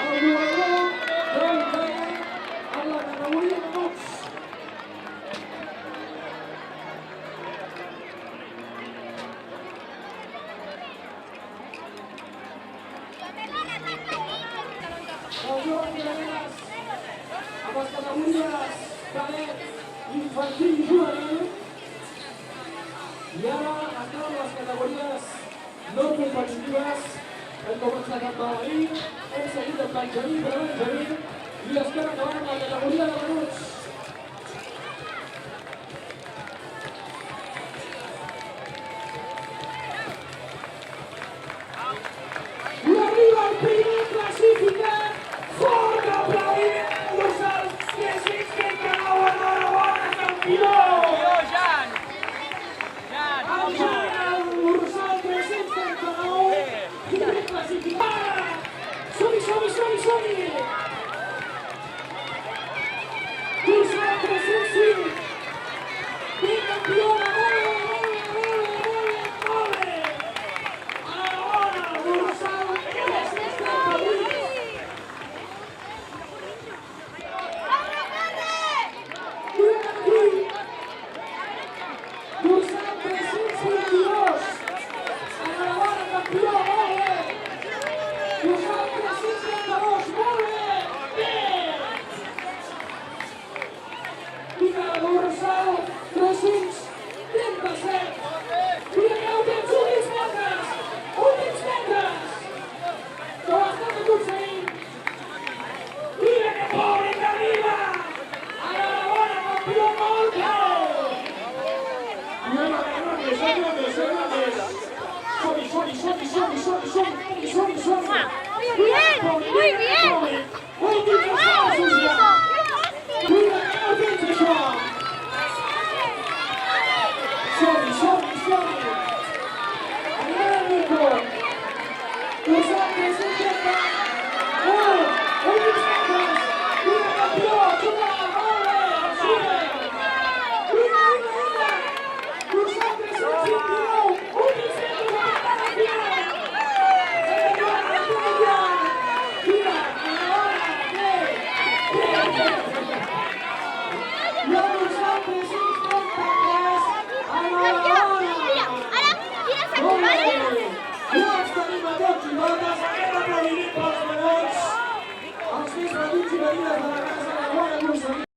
al Duatló del Canet en la categoria Menuts. Amb les categories cadet, infantil i juvenil. I ara entrem en les categories no competitives. Hem començat amb Benjamin, hem seguit amb Benjamin i estem acabant amb la categoria de Menuts. I arriba el primer classificat. Fort aplaudiment al dorsal 339, enhorabona, campió! El Jan, el dorsal 339, primer classificat. Som-hi! Dorsal 305, bicampiona, molt bé! Enhorabona, dorsal 338. Dorsal 322, enhorabona, campió, molt bé! Dorsal 332, molt bé! I dorsal 337, mira que últims metres, que ho estan aconseguint. Mira que pobre que arriba! Enhorabona, campió, molt bé! Som-hi! Muy bien! Últims esforços ja! Mira que no tens això! Som-hi! Arriba el Nico! Dorsal 330! Últims metres! Mira campió! Xupa! Molt bé! Super! Mira! Dorsal 329! Últims metres! Els més petits i veïnes de la casa de la Bona Consellera.